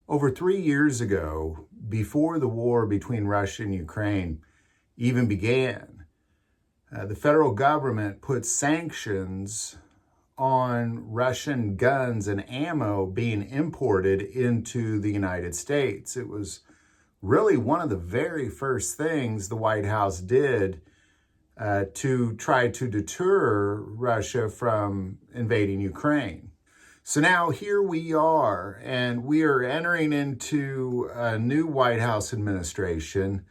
Over 3 years ago, before the war between Russia and Ukraine even began, the federal government put sanctions on Russian guns and ammo being imported into the United States. It was really one of the very first things the White House did to try to deter Russia from invading Ukraine. So now here we are, and we are entering into a new White House administration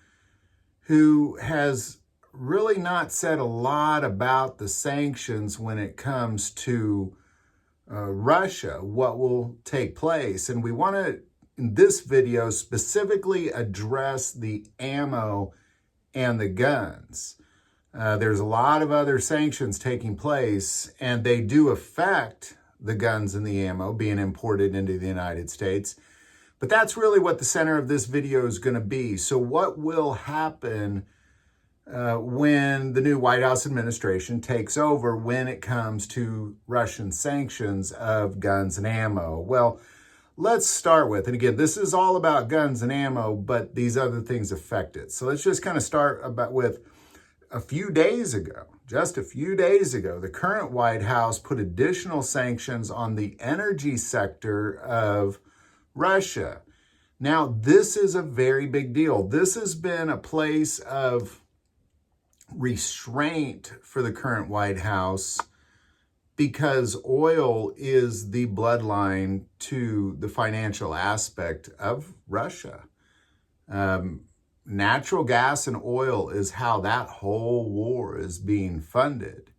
who has really not said a lot about the sanctions when it comes to Russia, what will take place. And we want to, in this video, specifically address the ammo and the guns. There's a lot of other sanctions taking place, and they do affect the guns and the ammo being imported into the United States. But that's really what the center of this video is going to be. So what will happen when the new White House administration takes over when it comes to Russian sanctions of guns and ammo? Well, let's start with, and again, this is all about guns and ammo, but these other things affect it. So let's just kind of start with just a few days ago, the current White House put additional sanctions on the energy sector of Russia. Now, this is a very big deal. This has been a place of restraint for the current White House because oil is the bloodline to the financial aspect of Russia. Natural gas and oil is how that whole war is being funded.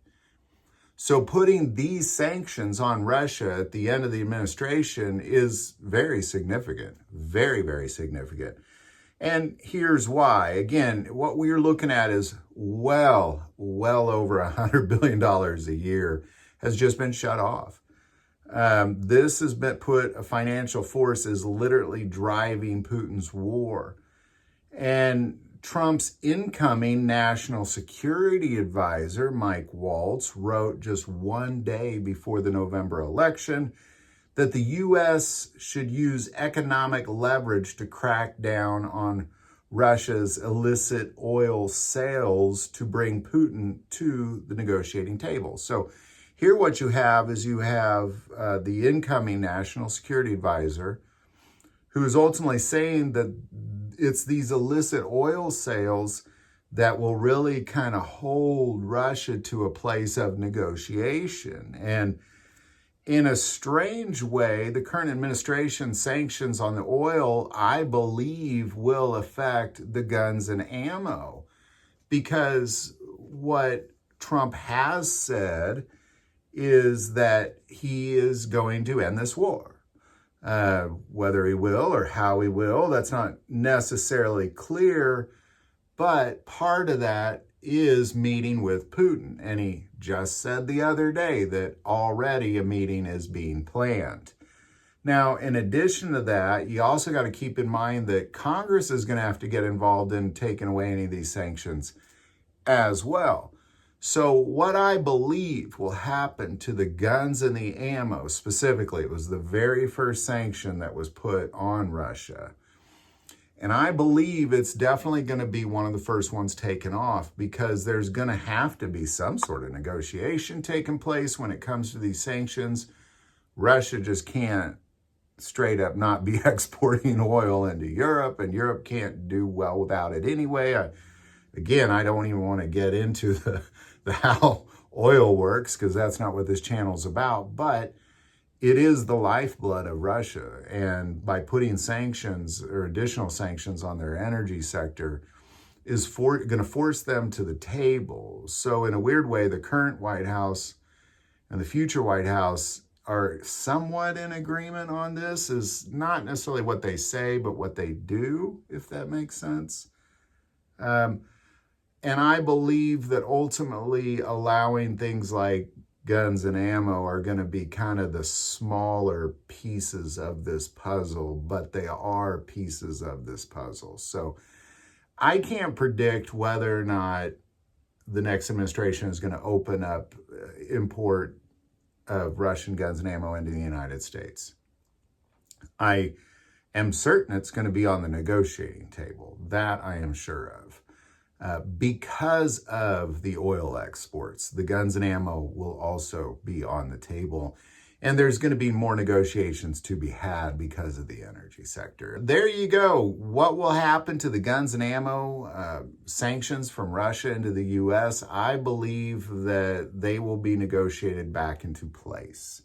So putting these sanctions on Russia at the end of the administration is very significant, very, very significant. And here's why. Again, what we're looking at is well over $100 billion a year has just been shut off. This has been put, a financial force is literally driving Putin's war. And Trump's incoming national security advisor, Mike Waltz, wrote just one day before the November election that the U.S. should use economic leverage to crack down on Russia's illicit oil sales to bring Putin to the negotiating table. So here what you have is the incoming national security advisor who is ultimately saying that it's these illicit oil sales that will really kind of hold Russia to a place of negotiation. And in a strange way, the current administration sanctions on the oil, I believe, will affect the guns and ammo, because what Trump has said is that he is going to end this war. Whether he will or how he will, that's not necessarily clear, but part of that is meeting with Putin. And he just said the other day that already a meeting is being planned. Now, in addition to that, you also got to keep in mind that Congress is going to have to get involved in taking away any of these sanctions as well. So what I believe will happen to the guns and the ammo, specifically, it was the very first sanction that was put on Russia. And I believe it's definitely going to be one of the first ones taken off, because there's going to have to be some sort of negotiation taking place when it comes to these sanctions. Russia just can't straight up not be exporting oil into Europe, and Europe can't do well without it anyway. Again, I don't even want to get into the how oil works, because that's not what this channel's about, but it is the lifeblood of Russia. And by putting sanctions or additional sanctions on their energy sector is going to force them to the table. So in a weird way, the current White House and the future White House are somewhat in agreement on this. Is not necessarily what they say, but what they do, if that makes sense. And I believe that ultimately allowing things like guns and ammo are going to be kind of the smaller pieces of this puzzle, but they are pieces of this puzzle. So I can't predict whether or not the next administration is going to open up import of Russian guns and ammo into the United States. I am certain it's going to be on the negotiating table. That I am sure of. Because of the oil exports, the guns and ammo will also be on the table. And there's going to be more negotiations to be had because of the energy sector. There you go. What will happen to the guns and ammo sanctions from Russia into the U.S.? I believe that they will be negotiated back into place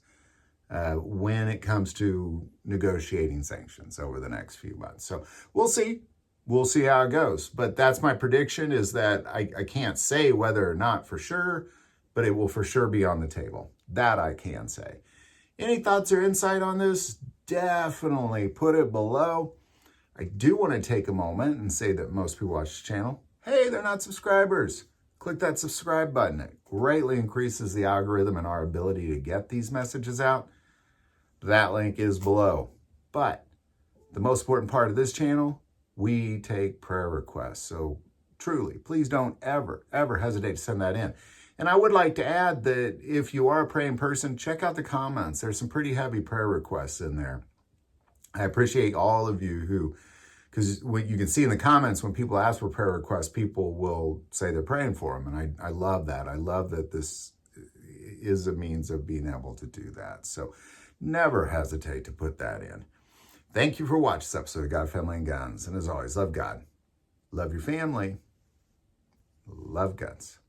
when it comes to negotiating sanctions over the next few months. So we'll see. We'll see how it goes. But that's my prediction, is that I can't say whether or not for sure, but it will for sure be on the table. That I can say. Any thoughts or insight on this? Definitely put it below. I do want to take a moment and say that most people watch the channel, hey, they're not subscribers. Click that subscribe button. It greatly increases the algorithm and our ability to get these messages out. That link is below. But the most important part of this channel, we take prayer requests. So truly, please don't ever hesitate to send that in. And I would like to add that if you are a praying person, check out the comments. There's some pretty heavy prayer requests in there. I appreciate all of you who, because what you can see in the comments, when people ask for prayer requests, people will say they're praying for them. And I love that. I love that this is a means of being able to do that. So never hesitate to put that in. Thank you for watching this episode of God, Family, and Guns. And as always, love God, love your family, love guns.